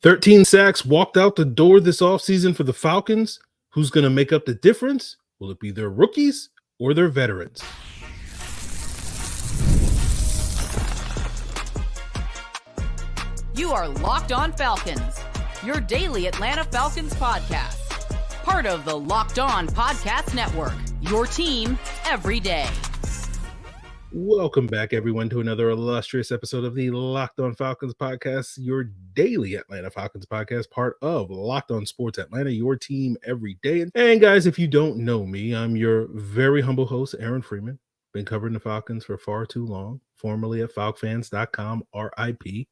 13 sacks walked out the door this offseason for the Falcons. Who's going to make up the difference? Will it be their rookies or their veterans? You are Locked On Falcons, your daily Atlanta Falcons podcast. Part of the Locked On Podcast Network, your team every day. Welcome back, everyone, to another illustrious episode of the Locked On Falcons podcast, your daily Atlanta Falcons podcast, part of Locked On Sports Atlanta, your team every day. And guys, if you don't know me, I'm your very humble host, Aaron Freeman. Been covering the Falcons for far too long, formerly at falcfans.com, RIP,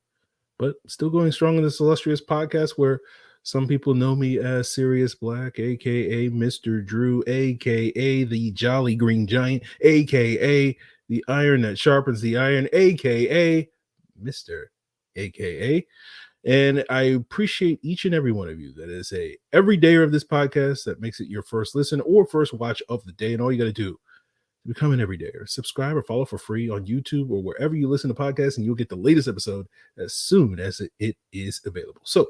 but still going strong in this illustrious podcast where some people know me as Sirius Black, a.k.a. Mr. Drew, a.k.a. the Jolly Green Giant, a.k.a. the iron that sharpens the iron, a.k.a. Mr. a.k.a. And I appreciate each and every one of you that is a everydayer of this podcast that makes it your first listen or first watch of the day. And all you got to do to become an everydayer, subscribe or follow for free on YouTube or wherever you listen to podcasts, and you'll get the latest episode as soon as it is available. So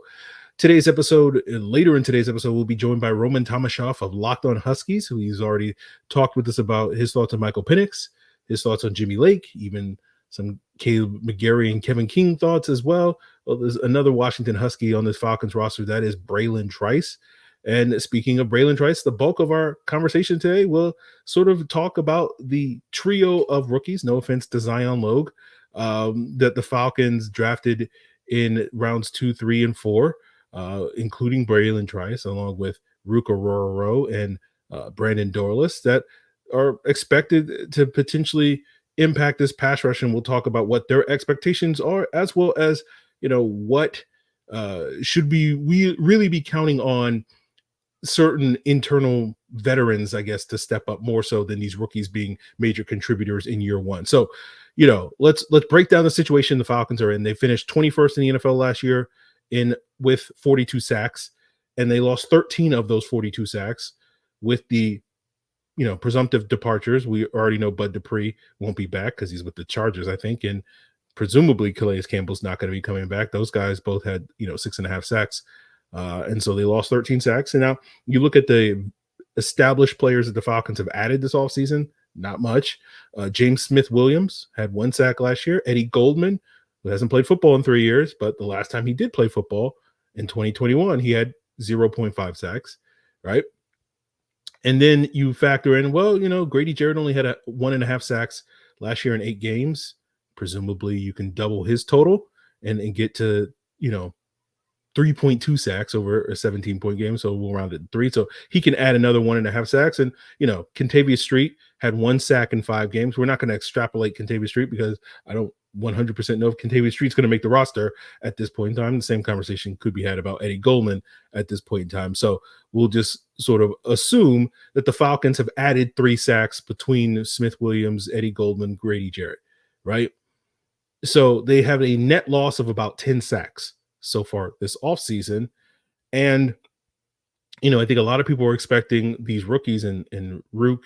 later in today's episode, we'll be joined by Roman Tomashoff of Locked On Huskies, who he's already talked with us about his thoughts on Michael Penix, his thoughts on Jimmy Lake, even some Caleb McGarry and Kevin King thoughts as well. Well, there's another Washington Husky on this Falcons roster. That is Bralen Trice. And speaking of Bralen Trice, the bulk of our conversation today will sort of talk about the trio of rookies, no offense to Zion Logue, that the Falcons drafted in rounds 2, 3, and 4, including Bralen Trice, along with Ruke Orhorhoro and Brandon Dorlus, that are expected to potentially impact this pass rush, and we'll talk about what their expectations are, as well as, what should we really be counting on certain internal veterans, I guess, to step up more so than these rookies being major contributors in year one. So, let's break down the situation the Falcons are in. They finished 21st in the NFL last year with 42 sacks, and they lost 13 of those 42 sacks with the presumptive departures. We already know Bud Dupree won't be back because he's with the Chargers, I think, and presumably Calais Campbell's not going to be coming back. Those guys both had 6.5 sacks, and so they lost 13 sacks. And now you look at the established players that the Falcons have added this offseason, not much. James Smith-Williams had 1 sack last year. Eddie Goldman, who hasn't played football in 3 years, but the last time he did play football in 2021, he had 0.5 sacks, right? And then you factor in, Grady Jarrett only had 1.5 sacks last year in 8 games. Presumably you can double his total and get to, 3.2 sacks over a 17-point game. So we'll round it to 3. So he can add another 1.5 sacks. And, Kentavious Street had 1 sack in 5 games. We're not going to extrapolate Kentavious Street because I don't 100% know if Kentavious Street's going to make the roster at this point in time. The same conversation could be had about Eddie Goldman at this point in time. So we'll just sort of assume that the Falcons have added 3 sacks between Smith-Williams, Eddie Goldman, Grady Jarrett, right? So they have a net loss of about 10 sacks so far this offseason. And, I think a lot of people are expecting these rookies and Ruke,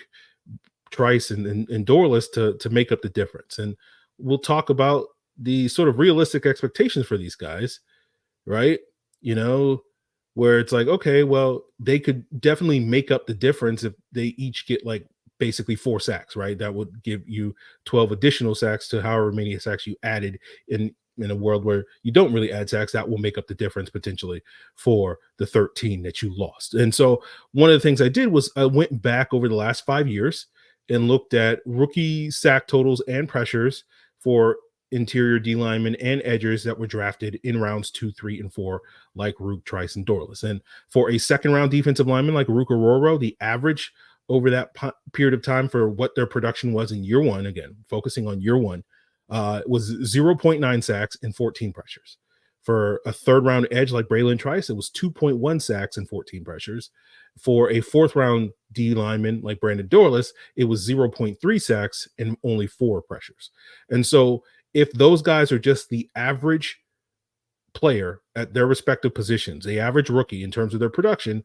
Trice, and Dorlus to make up the difference. And we'll talk about the sort of realistic expectations for these guys, right? Where it's like, okay, well, they could definitely make up the difference if they each get basically 4 sacks, right? That would give you 12 additional sacks to however many sacks you added in a world where you don't really add sacks. That will make up the difference potentially for the 13 that you lost. And so one of the things I did was I went back over the last 5 years and looked at rookie sack totals and pressures for interior D linemen and edgers that were drafted in rounds 2, 3, and 4, like Ruke, Trice, and Dorlus. And for a second round defensive lineman like Ruke Orhorhoro, the average over that period of time for what their production was in year one, again, focusing on year one, was 0.9 sacks and 14 pressures. For a third round edge like Bralen Trice, it was 2.1 sacks and 14 pressures. For a fourth round D lineman like Brandon Dorlus, it was 0.3 sacks and only 4 pressures. And so if those guys are just the average player at their respective positions, the average rookie in terms of their production,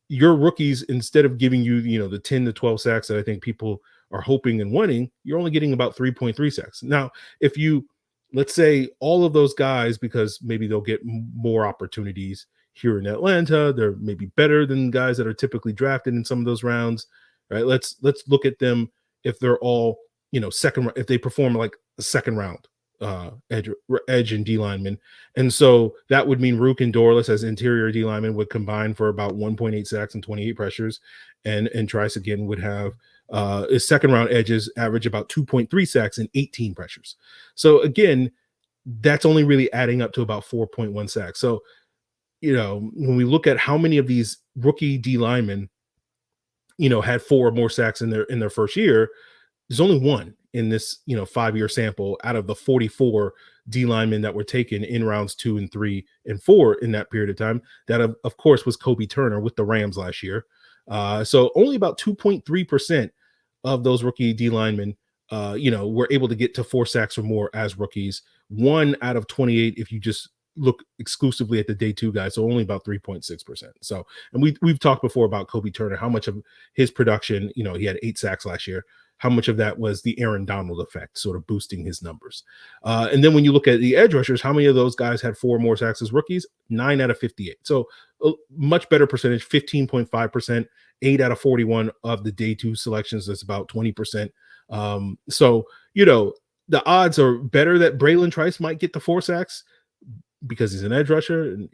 your rookies, instead of giving you, the 10 to 12 sacks that I think people are hoping and wanting, you're only getting about 3.3 sacks. Now, if you let's say all of those guys, because maybe they'll get more opportunities here in Atlanta, they're maybe better than guys that are typically drafted in some of those rounds, right? Let's look at them if they're all, second, if they perform like a second round edge and D lineman. And so that would mean Ruke and Dorlus as interior D lineman would combine for about 1.8 sacks and 28 pressures. And Trice again would have his second round edges average about 2.3 sacks and 18 pressures. So again, that's only really adding up to about 4.1 sacks. So, when we look at how many of these rookie D linemen, had 4 or more sacks in their first year, there's only one in this 5-year sample out of the 44 D linemen that were taken in rounds 2 and 3 and 4 in that period of time. That of course was Kobe Turner with the Rams last year. So only about 2.3% of those rookie D linemen were able to get to 4 sacks or more as rookies. 1 out of 28 if you just look exclusively at the day 2 guys, so only about 3.6%. So, and we've talked before about Kobe Turner, how much of his production, he had 8 sacks last year, how much of that was the Aaron Donald effect, sort of boosting his numbers. And then when you look at the edge rushers, how many of those guys had 4 more sacks as rookies? 9 out of 58. So a much better percentage, 15.5%, 8 out of 41 of the day 2 selections. That's about 20%. So, the odds are better that Bralen Trice might get to 4 sacks because he's an edge rusher. And,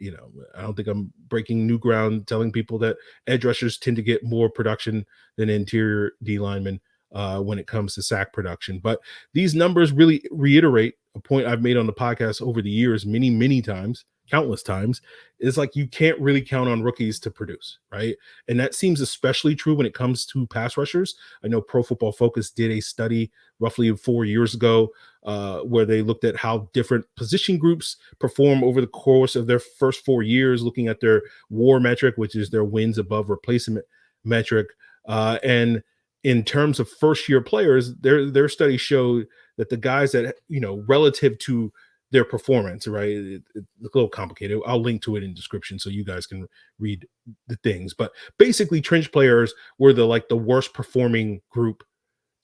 I don't think I'm breaking new ground telling people that edge rushers tend to get more production than interior D linemen when it comes to sack production. But these numbers really reiterate a point I've made on the podcast over the years, many times, countless times. Is like you can't really count on rookies to produce, right? And that seems especially true when it comes to pass rushers. I know Pro Football Focus did a study roughly 4 years ago where they looked at how different position groups perform over the course of their first 4 years, looking at their WAR metric, which is their wins above replacement metric. And in terms of first-year players, their study showed that the guys that, relative to their performance, right? It's a little complicated. I'll link to it in the description so you guys can read the things. But basically, trench players were the worst performing group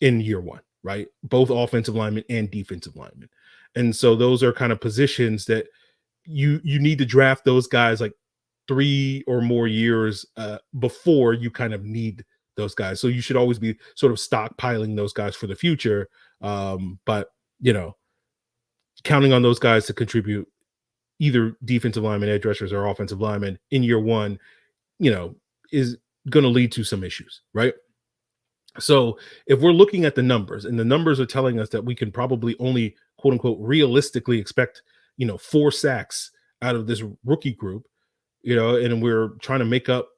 in year 1, right? Both offensive linemen and defensive linemen. And so those are kind of positions that you need to draft those guys like 3 or more years before you kind of need those guys. So you should always be sort of stockpiling those guys for the future. But counting on those guys to contribute, either defensive linemen, edge rushers, or offensive linemen in year 1, is going to lead to some issues, right? So if we're looking at the numbers, and the numbers are telling us that we can probably only, quote unquote, realistically expect, 4 sacks out of this rookie group, and we're trying to make up,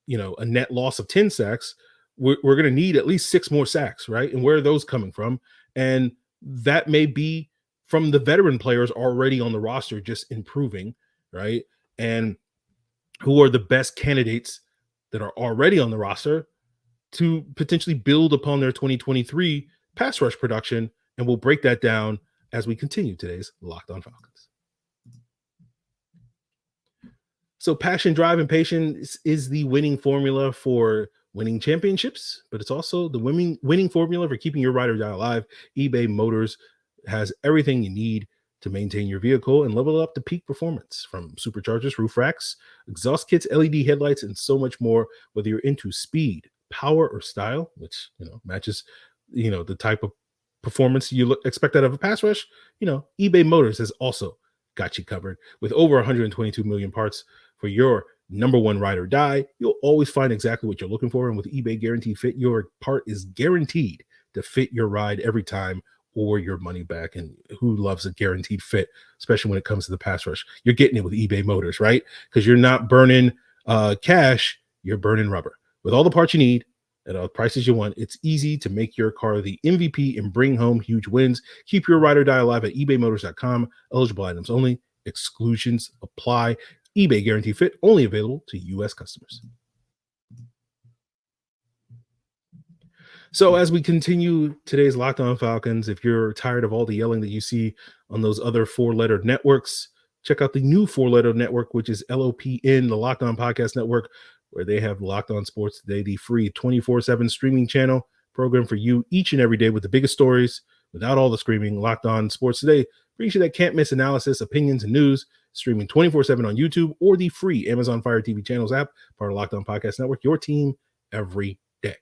a net loss of 10 sacks, we're going to need at least 6 more sacks, right? And where are those coming from? And that may be from the veteran players already on the roster, just improving, right? And who are the best candidates that are already on the roster to potentially build upon their 2023 pass rush production. And we'll break that down as we continue today's Locked On Falcons. So passion, drive, and patience is the winning formula for winning championships, but it's also the winning formula for keeping your ride or die alive. eBay Motors has everything you need to maintain your vehicle and level it up to peak performance, from superchargers, roof racks, exhaust kits, LED headlights, and so much more. Whether you're into speed, power, or style, which matches the type of performance you expect out of a pass rush, eBay Motors has also got you covered. With over 122 million parts for your number one ride or die, you'll always find exactly what you're looking for. And with eBay Guaranteed Fit, your part is guaranteed to fit your ride every time, or your money back. And who loves a guaranteed fit, especially when it comes to the pass rush? You're getting it with eBay Motors, right? Because you're not burning cash, you're burning rubber. With all the parts you need at all the prices you want, it's easy to make your car the MVP and bring home huge wins. Keep your ride or die alive at ebaymotors.com. Eligible items only. Exclusions apply. eBay Guaranteed Fit, only available to U.S. customers. So as we continue today's Locked On Falcons, if you're tired of all the yelling that you see on those other 4-letter networks, check out the new 4-letter network, which is LOPN, the Locked On Podcast Network, where they have Locked On Sports Today, the free 24/7 streaming channel program for you each and every day with the biggest stories without all the screaming. Locked On Sports Today brings you that can't miss analysis, opinions, and news, streaming 24/7 on YouTube or the free Amazon Fire TV channels app, part of Locked On Podcast Network, your team every day.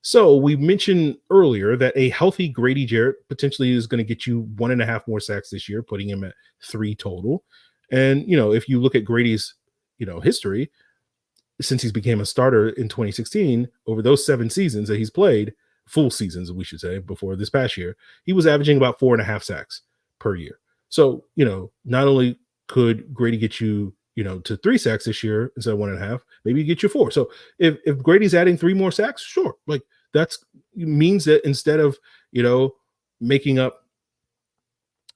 So we mentioned earlier that a healthy Grady Jarrett potentially is going to get you 1.5 more sacks this year, putting him at 3 total. And, if you look at Grady's, history, since he's became a starter in 2016, over those 7 seasons that he's played, full seasons, we should say, before this past year, he was averaging about 4.5 sacks per year. So, not only could Grady get you, to 3 sacks this year instead of 1.5, maybe you get you 4. So if Grady's adding 3 more sacks, sure. Like that's means that instead of, making up,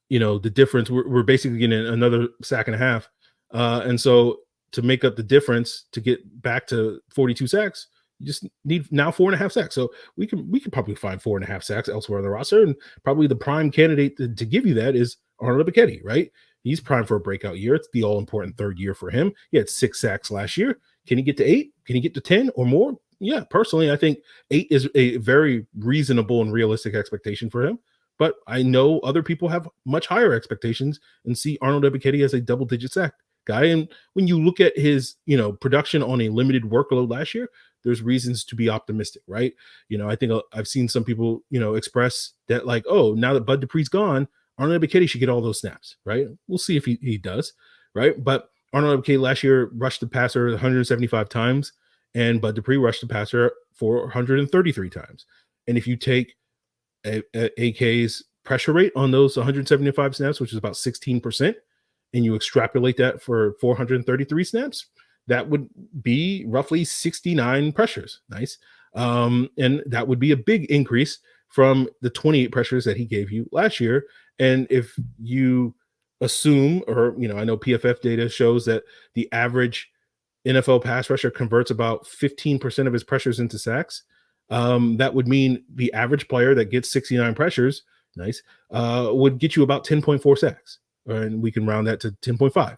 the difference, we're basically getting another sack and a half. And so to make up the difference to get back to 42 sacks, you just need now 4.5 sacks. So we can probably find 4.5 sacks elsewhere on the roster. And probably the prime candidate to give you that is Arnold Ebiketie, right? He's primed for a breakout year. It's the all-important 3rd year for him. He had 6 sacks last year. Can he get to 8? Can he get to 10 or more? Yeah, personally, I think 8 is a very reasonable and realistic expectation for him. But I know other people have much higher expectations and see Arnold Ebiketie as a double-digit sack guy. And when you look at his, production on a limited workload last year, there's reasons to be optimistic, right? I think I've seen some people, express that like, oh, now that Bud Dupree's gone, Arnold Ebiketie should get all those snaps, right? We'll see if he does, right? But Arnold Ebiketie last year rushed the passer 175 times, and Bud Dupree rushed the passer 433 times. And if you take AK's pressure rate on those 175 snaps, which is about 16%, and you extrapolate that for 433 snaps, that would be roughly 69 pressures. Nice. And that would be a big increase from the 28 pressures that he gave you last year. And if you assume, or, I know PFF data shows that the average NFL pass rusher converts about 15% of his pressures into sacks. That would mean the average player that gets 69 pressures, nice, would get you about 10.4 sacks. And we can round that to 10.5.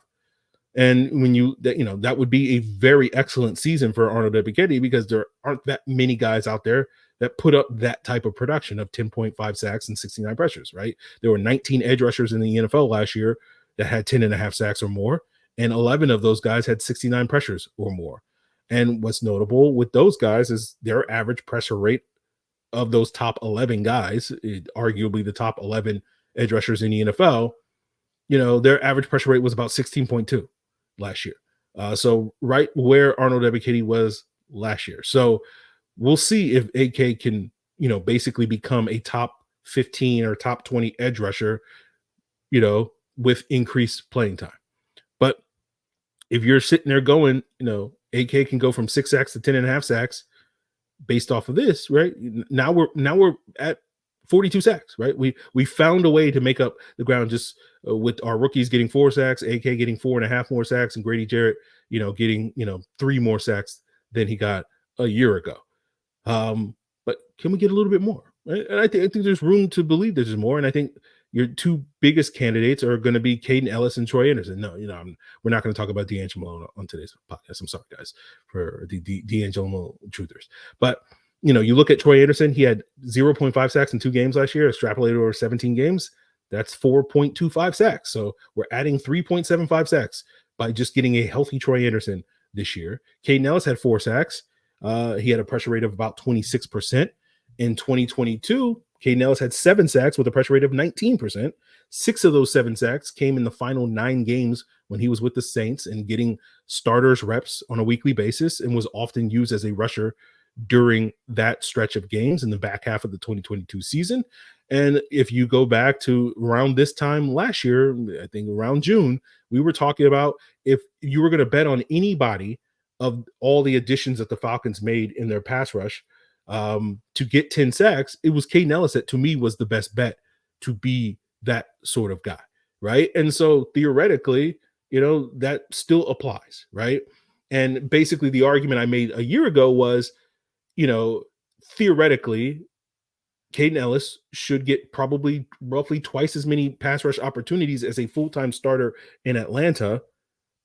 And when that would be a very excellent season for Arnold Ebiketie, because there aren't that many guys out there that put up that type of production of 10.5 sacks and 69 pressures, right? There were 19 edge rushers in the NFL last year that had 10.5 sacks or more, and 11 of those guys had 69 pressures or more. And what's notable with those guys is their average pressure rate of those top 11 guys, arguably the top 11 edge rushers in the NFL, their average pressure rate was about 16.2 last year. So right where Arnold Ebiketie was last year. So we'll see if AK can, basically become a top 15 or top 20 edge rusher, with increased playing time. But if you're sitting there going, AK can go from 6 sacks to 10.5 sacks based off of this, right? Now we're at 42 sacks, right? We found a way to make up the ground just with our rookies getting 4 sacks, AK getting 4.5 more sacks, and Grady Jarrett, getting 3 more sacks than he got a year ago. But can we get a little bit more? Right? And I think there's room to believe there's more. And I think your 2 biggest candidates are going to be Kaden Elliss and Troy Andersen. No, we're not going to talk about D'Angelo on today's podcast. I'm sorry, guys, for the D'Angelo truthers. But you look at Troy Andersen, he had 0.5 sacks in 2 games last year, extrapolated over 17 games. That's 4.25 sacks. So we're adding 3.75 sacks by just getting a healthy Troy Andersen this year. Kaden Elliss had 4 sacks. He had a pressure rate of about 26%. In 2022, Kaden Elliss had 7 sacks with a pressure rate of 19%. 6 of those 7 sacks came in the final 9 games when he was with the Saints and getting starters reps on a weekly basis, and was often used as a rusher during that stretch of games in the back half of the 2022 season. And if you go back to around this time last year, I think around June, we were talking about if you were going to bet on anybody of all the additions that the Falcons made in their pass rush to get 10 sacks, it was Kaden Elliss that to me was the best bet to be that sort of guy, right? And so theoretically, that still applies, right? And basically the argument I made a year ago was, theoretically, Kaden Elliss should get probably roughly twice as many pass rush opportunities as a full-time starter in Atlanta.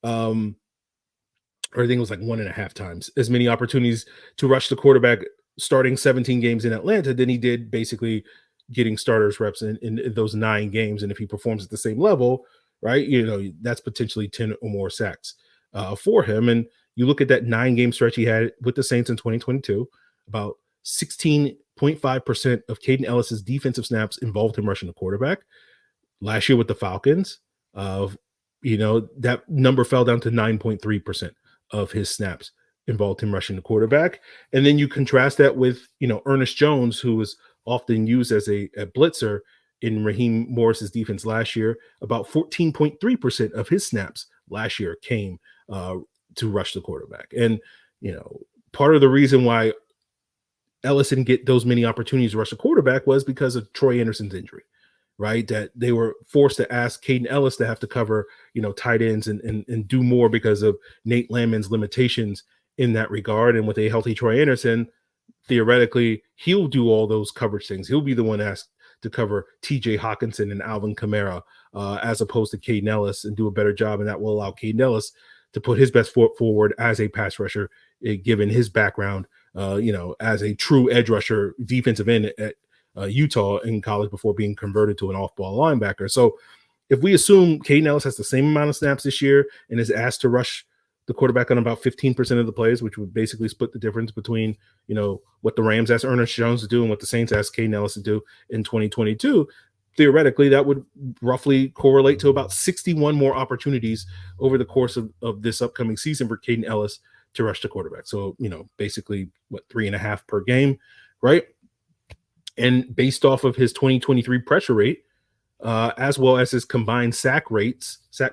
Or I think it was like 1.5 times as many opportunities to rush the quarterback starting 17 games in Atlanta than he did basically, getting starters reps in those 9 games. And if he performs at the same level, right, that's potentially 10 or more sacks for him. And you look at that 9-game stretch he had with the Saints in 2022, about 16.5% of Kaden Ellis's defensive snaps involved him rushing the quarterback. Last year with the Falcons, that number fell down to 9.3% of his snaps involved him rushing the quarterback. And then you contrast that with, Ernest Jones, who was often used as a blitzer in Raheem Morris's defense last year. About 14.3% of his snaps last year came to rush the quarterback. And, part of the reason why Ellis didn't get those many opportunities to rush the quarterback was because of Troy Andersen's injury, right? That they were forced to ask Kaden Elliss to have to cover, tight ends and do more because of Nate Landman's limitations in that regard. And with a healthy Troy Andersen, theoretically, he'll do all those coverage things. He'll be the one asked to cover TJ Hawkinson and Alvin Kamara as opposed to Kaden Elliss and do a better job. And that will allow Kaden Elliss to put his best foot forward as a pass rusher, given his background, as a true edge rusher, defensive end at Utah in college before being converted to an off-ball linebacker. So if we assume Kaden Elliss has the same amount of snaps this year and is asked to rush the quarterback on about 15% of the plays, which would basically split the difference between, what the Rams asked Ernest Jones to do and what the Saints asked Kaden Elliss to do in 2022, theoretically, that would roughly correlate to about 61 more opportunities over the course of this upcoming season for Kaden Elliss to rush the quarterback. So, basically, 3.5 per game, right? And based off of his 2023 pressure rate, as well as his combined sack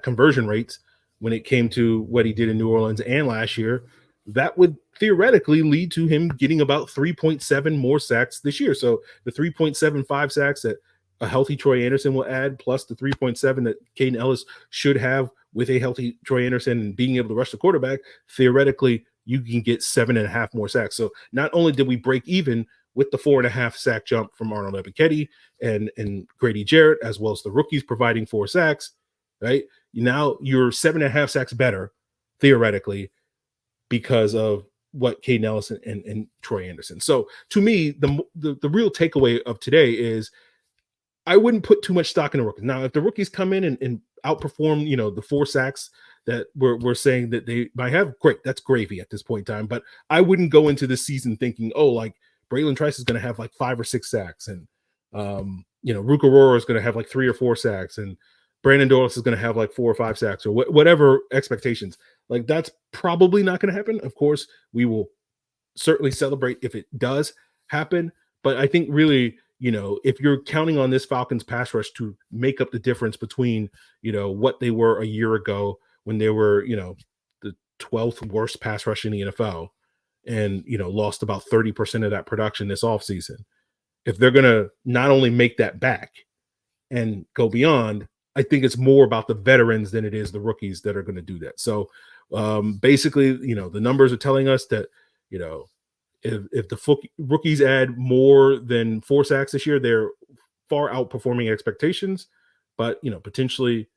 conversion rates, when it came to what he did in New Orleans and last year, that would theoretically lead to him getting about 3.7 more sacks this year. So the 3.75 sacks that a healthy Troy Andersen will add, plus the 3.7 that Kaden Elliss should have with a healthy Troy Andersen and being able to rush the quarterback, theoretically, you can get 7.5 more sacks. So not only did we break even with the 4.5 sack jump from Arnold Ebiketie and Grady Jarrett, as well as the rookies providing 4 sacks, right? Now you're 7.5 sacks better, theoretically, because of what Kaden Elliss and Troy Andersen. So to me, the real takeaway of today is I wouldn't put too much stock in the rookies. Now, if the rookies come in and outperform, the 4 sacks that we're saying that they might have, great. That's gravy at this point in time. But I wouldn't go into the season thinking, Bralen Trice is going to have 5 or 6 sacks. And, Ruke Orhorhoro is going to have 3 or 4 sacks. And Brandon Dorlus is going to have 4 or 5 sacks or whatever expectations. That's probably not going to happen. Of course, we will certainly celebrate if it does happen. But I think really, if you're counting on this Falcons pass rush to make up the difference between, what they were a year ago when they were, the 12th worst pass rush in the NFL and, lost about 30% of that production this offseason. If they're going to not only make that back and go beyond, I think it's more about the veterans than it is the rookies that are going to do that. So basically, the numbers are telling us that, if the rookies add more than 4 sacks this year, they're far outperforming expectations. But, potentially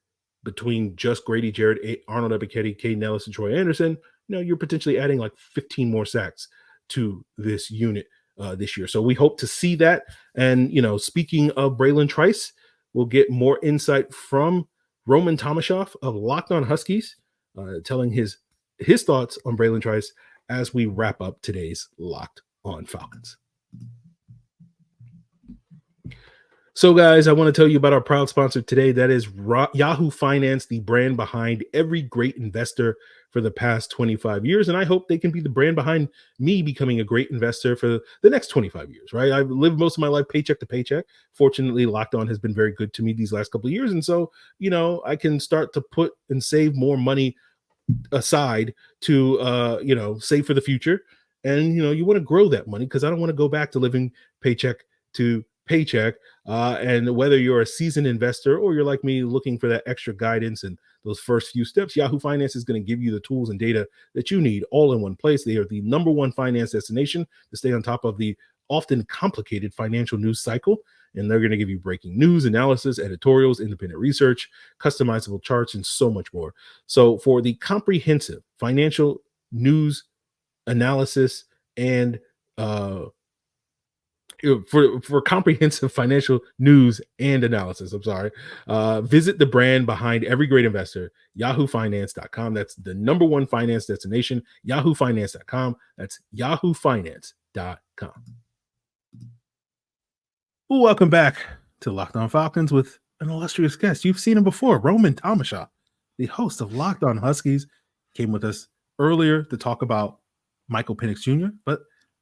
between just Grady Jarrett, Arnold Ebiketie, Kaden Elliss, and Troy Andersen, you're potentially adding 15 more sacks to this unit this year. So we hope to see that. And, speaking of Bralen Trice, we'll get more insight from Roman Tomashoff of Locked On Huskies, telling his thoughts on Bralen Trice as we wrap up today's Locked On Falcons. So, guys, I want to tell you about our proud sponsor today. That is Yahoo Finance, the brand behind every great investor for the past 25 years. And I hope they can be the brand behind me becoming a great investor for the next 25 years, right? I've lived most of my life paycheck to paycheck. Fortunately, Locked On has been very good to me these last couple of years. And so, I can start to put and save more money aside to, save for the future. And, you want to grow that money because I don't want to go back to living paycheck to paycheck. And whether you're a seasoned investor or you're like me looking for that extra guidance and those first few steps, Yahoo Finance is going to give you the tools and data that you need all in one place. They are the #1 finance destination to stay on top of the often complicated financial news cycle. And they're going to give you breaking news, analysis, editorials, independent research, customizable charts, and so much more. So for the comprehensive financial news analysis and for comprehensive financial news and analysis. Visit the brand behind every great investor, yahoofinance.com. That's the number one finance destination, yahoofinance.com. That's yahoofinance.com. Welcome back to Locked On Falcons with an illustrious guest. You've seen him before, Roman Tomashoff, the host of Locked On Huskies, came with us earlier to talk about Michael Penix Jr., but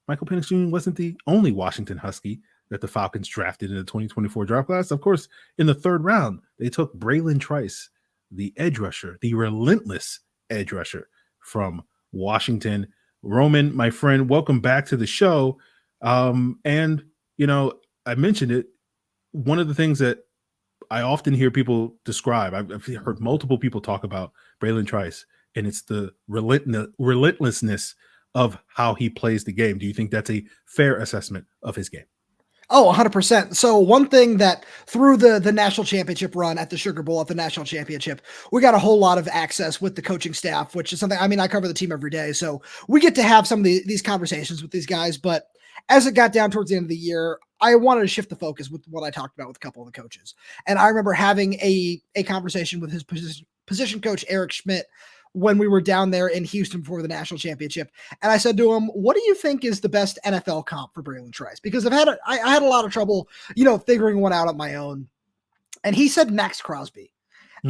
Michael Penix Jr. wasn't the only Washington Husky that the Falcons drafted in the 2024 draft class. Of course, in the third round, they took Bralen Trice, the edge rusher, the relentless edge rusher from Washington. Roman, my friend, welcome back to the show. And, you know, I mentioned it. One of the things that I often hear people describe, I've heard multiple people talk about Bralen Trice, and it's the relentlessness of how he plays the game. Do you think that's a fair assessment of his game? Oh, 100%. So one thing that through the national championship run at the Sugar Bowl at the national championship, we got a whole lot of access with the coaching staff, which is something, I mean, I cover the team every day. So we get to have some of these conversations with these guys. But as it got down towards the end of the year, I wanted to shift the focus with what I talked about with a couple of the coaches. And I remember having a conversation with his position coach, Eric Schmidt, when we were down there in Houston before the national championship. And I said to him, what do you think is the best NFL comp for Bralen Trice? Because I had a lot of trouble, figuring one out on my own. And he said Max Crosby.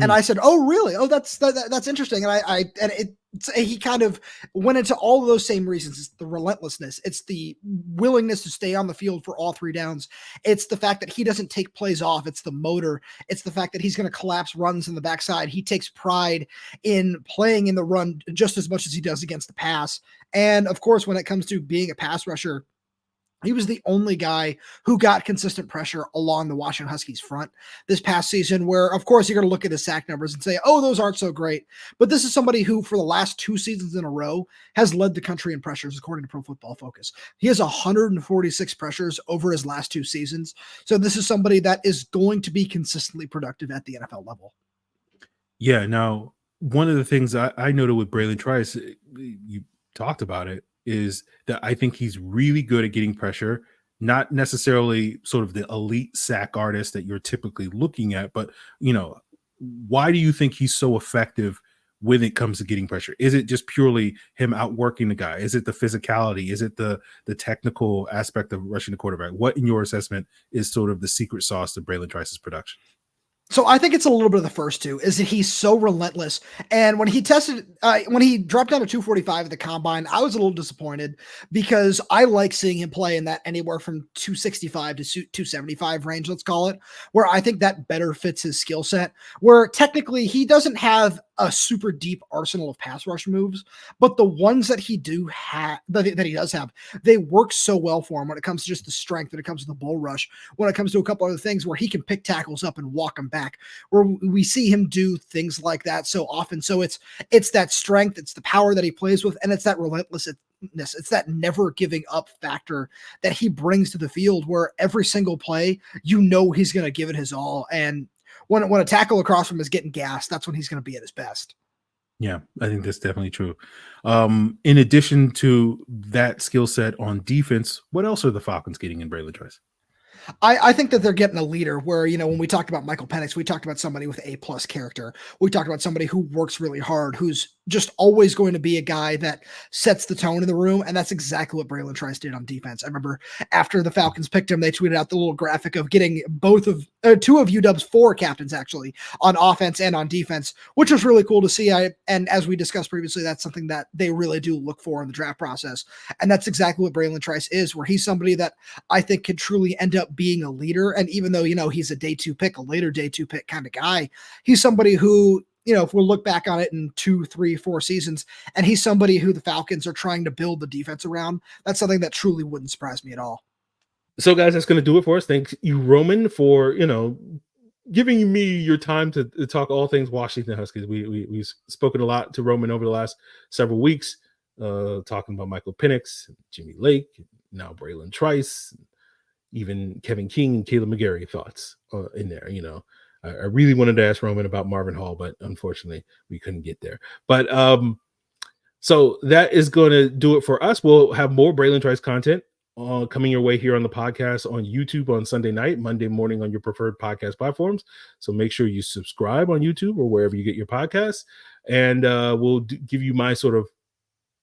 And I said, oh, really? Oh, that's interesting. And he kind of went into all of those same reasons. It's the relentlessness. It's the willingness to stay on the field for all three downs. It's the fact that he doesn't take plays off. It's the motor. It's the fact that he's going to collapse runs in the backside. He takes pride in playing in the run just as much as he does against the pass. And of course, when it comes to being a pass rusher, he was the only guy who got consistent pressure along the Washington Huskies front this past season, where, of course, you're going to look at his sack numbers and say, oh, those aren't so great. But this is somebody who, for the last 2 seasons in a row, has led the country in pressures, according to Pro Football Focus. He has 146 pressures over his last 2 seasons. So this is somebody that is going to be consistently productive at the NFL level. Yeah. Now, one of the things I noted with Bralen Trice, you talked about it, is that I think he's really good at getting pressure, not necessarily sort of the elite sack artist that you're typically looking at, but, why do you think he's so effective when it comes to getting pressure? Is it just purely him outworking the guy? Is it the physicality? Is it the technical aspect of rushing the quarterback? What, in your assessment, is sort of the secret sauce to Bralen Trice's production? So I think it's a little bit of the first two, is that he's so relentless. And when he when he dropped down to 245 at the combine, I was a little disappointed because I like seeing him play in that anywhere from 265 to 275 range, let's call it, where I think that better fits his skill set, where technically he doesn't have a super deep arsenal of pass rush moves, but the ones that he does have, they work so well for him when it comes to just the strength, when it comes to the bull rush, when it comes to a couple other things where he can pick tackles up and walk them back, where we see him do things like that so often. So it's that strength, it's the power that he plays with, and it's that relentlessness. It's that never giving up factor that he brings to the field, where every single play, he's going to give it his all. And when a tackle across from him is getting gassed, that's when he's going to be at his best. Yeah, I think that's definitely true. In addition to that skill set on defense, what else are the Falcons getting in Bralen Trice? I think that they're getting a leader where, when we talked about Michael Penix, we talked about somebody with A+ character. We talked about somebody who works really hard, who's just always going to be a guy that sets the tone in the room. And that's exactly what Bralen Trice did on defense. I remember after the Falcons picked him, they tweeted out the little graphic of getting two of UW's 4 captains actually on offense and on defense, which was really cool to see. And as we discussed previously, that's something that they really do look for in the draft process. And that's exactly what Bralen Trice is, where he's somebody that I think can truly end up being a leader. And even though, he's a day 2 pick, a later day 2 pick kind of guy, he's somebody who, if we look back on it in 2, 3, 4 seasons, and he's somebody who the Falcons are trying to build the defense around, that's something that truly wouldn't surprise me at all. So, guys, that's going to do it for us. Thank you, Roman, for, giving me your time to talk all things Washington Huskies. We've spoken a lot to Roman over the last several weeks, talking about Michael Penix, Jimmy Lake, now Bralen Trice, even Kevin King and Caleb McGarry thoughts in there. I really wanted to ask Roman about Marvin Hall, but unfortunately we couldn't get there. But so that is going to do it for us. We'll have more Bralen Trice content coming your way here on the podcast on YouTube on Sunday night, Monday morning on your preferred podcast platforms. So make sure you subscribe on YouTube or wherever you get your podcasts, and we'll give you my sort of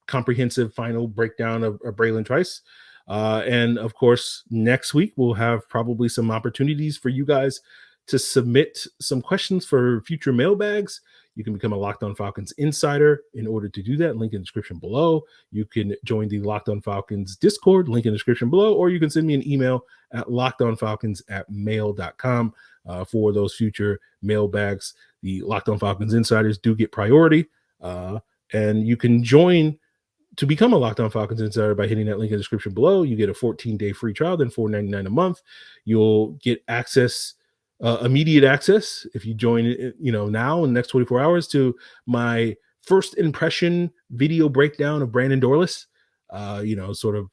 comprehensive final breakdown of Bralen Trice. And of course, next week we'll have probably some opportunities for you guys to submit some questions for future mailbags. You can become a Locked On Falcons Insider in order to do that. Link in the description below. You can join the Locked On Falcons Discord. Link in the description below. Or you can send me an email at lockedonfalcons@mail.com for those future mailbags. The Locked On Falcons Insiders do get priority. And you can join to become a Locked On Falcons Insider by hitting that link in the description below. You get a 14-day free trial, then $4.99 a month. You'll get access, immediate access, if you join now in the next 24 hours, to my first impression video breakdown of Brandon Dorlus. Sort of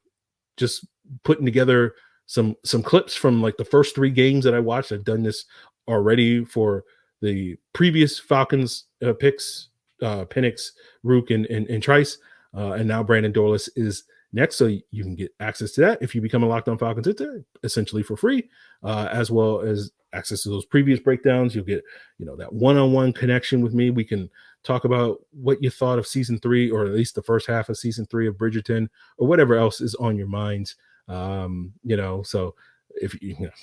just putting together some clips from like the first 3 games that I watched. I've done this already for the previous Falcons picks, Penix, Ruke, and Trice. And now Brandon Dorlus is next, so you can get access to that if you become a Locked On Falcons Insider, essentially for free, as well as access to those previous breakdowns. You'll get, that one-on-one connection with me. We can talk about what you thought of season 3, or at least the first half of season 3 of Bridgerton, or whatever else is on your minds. So if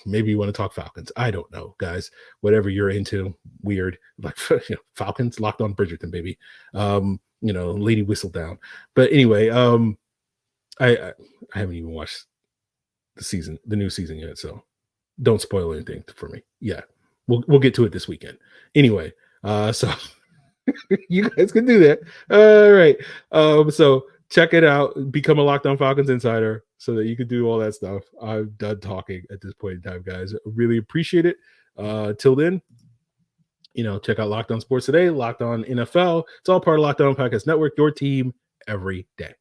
maybe you want to talk Falcons, I don't know, guys, whatever you're into, weird, like Falcons, Locked On Bridgerton, baby. Lady Whistle Down. But anyway, I haven't even watched the new season yet, so don't spoil anything for me. Yeah, we'll get to it this weekend. Anyway, so you guys can do that. All right. So check it out. Become a Locked On Falcons Insider so that you can do all that stuff. I'm done talking at this point in time, guys. Really appreciate it. Till then, check out Locked On Sports Today, Locked On NFL. It's all part of Locked On Podcast Network, your team every day.